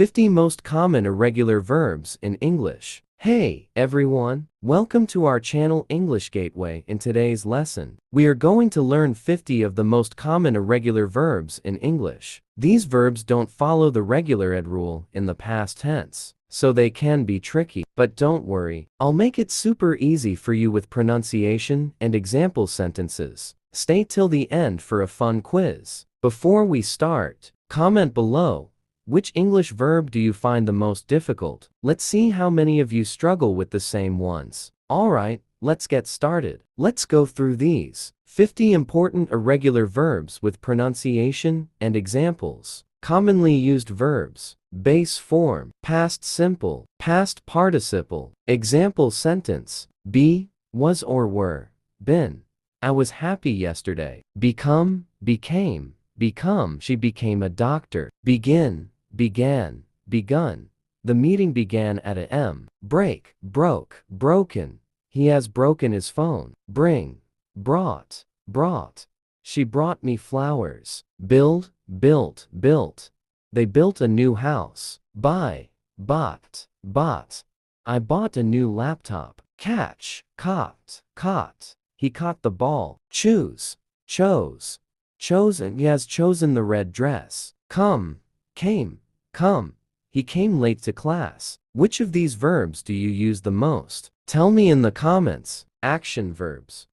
50 most common irregular verbs in English. Hey, everyone! Welcome to our channel English Gateway. In today's lesson, we are going to learn 50 of the most common irregular verbs in English. These verbs don't follow the regular ed rule in the past tense, so they can be tricky. But don't worry, I'll make it super easy for you with pronunciation and example sentences. Stay till the end for a fun quiz. Before we start, comment below. Which English verb do you find the most difficult? Let's see how many of you struggle with the same ones. Alright, let's get started. Let's go through these 50 important irregular verbs with pronunciation and examples. Commonly used verbs: base form, past simple, past participle. Example sentence: be, was or were, been. I was happy yesterday. Become, became, become. She became a doctor. Begin, began, begun. The meeting began at a M. Break, broke, broken. He has broken his phone. Bring, brought, brought. She brought me flowers. Build, built, built. They built a new house. Buy, bought, bought. I bought a new laptop. Catch, caught, caught. He caught the ball. Choose, chose, chosen. He has chosen the red dress. Come, came, come. He came late to class. Which of these verbs do you use the most? Tell me in the comments. Action verbs: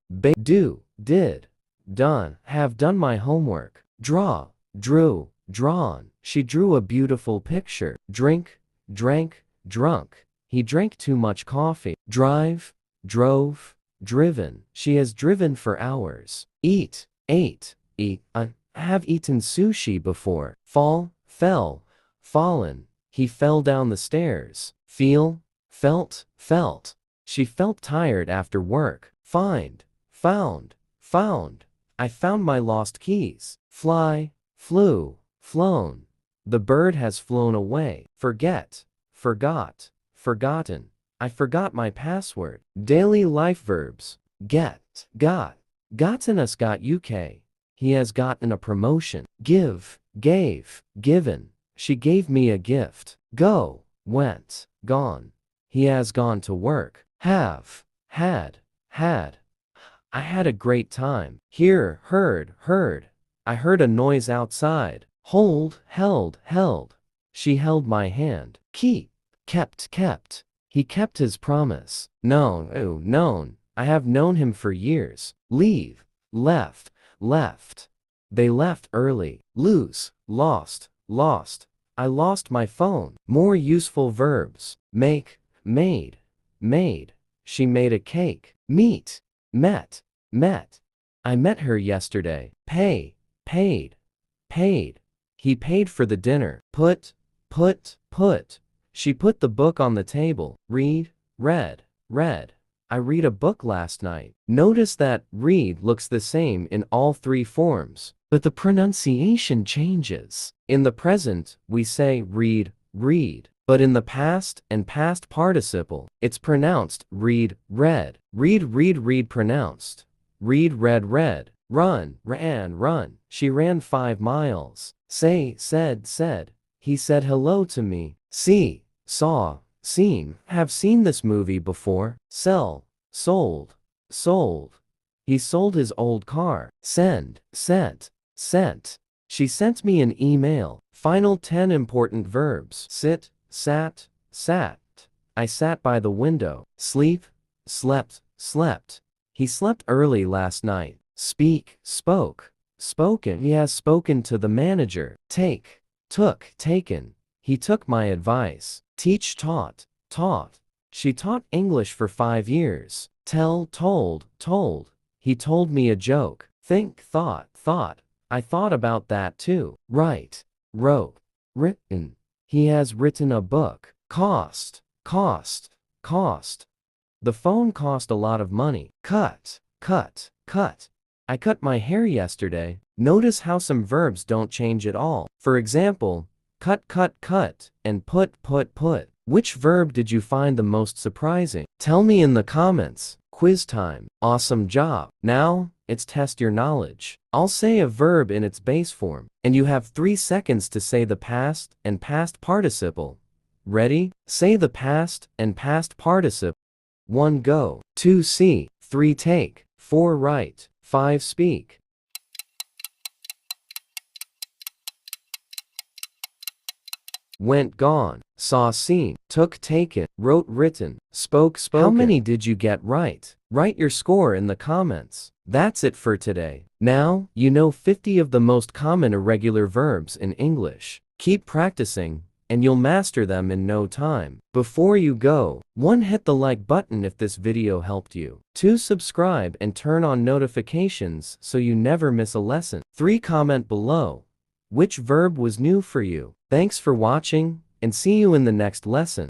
do, did, done. Have done my homework. Draw, drew, drawn. She drew a beautiful picture. Drink, drank, drunk. He drank too much coffee. Drive, drove, driven. She has driven for hours. Eat, ate, eat. I have eaten sushi before. Fall, fell, fallen. He fell down the stairs. Feel, felt, felt. She felt tired after work. Find, found, found. I found my lost keys. Fly, flew, flown. The bird has flown away. Forget, forgot, forgotten. I forgot my password. Daily life verbs: get, got, gotten us, got UK. He has gotten a promotion. Give, gave, given. She gave me a gift. Go, went, gone. He has gone to work. Have, had, had. I had a great time. Hear, heard, heard. I heard a noise outside. Hold, held, held. She held my hand. Keep, kept, kept. He kept his promise. Known. I have known him for years. Leave, left, left. They left early. Lose, lost, lost. I lost my phone. More useful verbs: make, made, made. She made a cake. Meet, met, met. I met her yesterday. Pay, paid, paid. He paid for the dinner. Put, put. She put the book on the table. Read, read, read. I read a book last night. Notice that read looks the same in all three forms, but the pronunciation changes. In the present, we say read, read. But in the past and past participle, it's pronounced read, read. Read, read, pronounced. Read, read, read. Run, ran, run. She ran 5 miles. Say, said, said. He said hello to me. See, saw, seen. Have seen this movie before. Sell, sold, sold. He sold his old car. Send, sent, sent. She sent me an email. Final 10 important verbs: sit, sat, sat. I sat by the window. Sleep, slept, slept. He slept early last night. Speak, spoke, spoken. He has spoken to the manager. Take, took, taken. He took my advice. Teach, taught, taught. She taught English for 5 years. Tell, told, told. He told me a joke. Think, thought, thought. I thought about that too. Write, wrote, written. He has written a book. Cost, cost, cost. The phone cost a lot of money. Cut, cut, cut. I cut my hair yesterday. Notice how some verbs don't change at all. For example, cut, cut, and put. Which verb did you find the most surprising? Tell me in the comments. Quiz time. Awesome job. Now, it's test your knowledge. I'll say a verb in its base form, and you have 3 seconds to say the past and past participle. Ready? Say the past and past participle. 1 go, 2 see, 3 take, 4 write, 5 speak. Went gone, saw seen, took taken, wrote written, spoke spoken. How many did you get right? Write your score in the comments. That's it for today. Now, you know 50 of the most common irregular verbs in English. Keep practicing, and you'll master them in no time. Before you go, 1 hit the like button if this video helped you. 2 subscribe and turn on notifications so you never miss a lesson. 3 comment below which verb was new for you. Thanks for watching, and see you in the next lesson.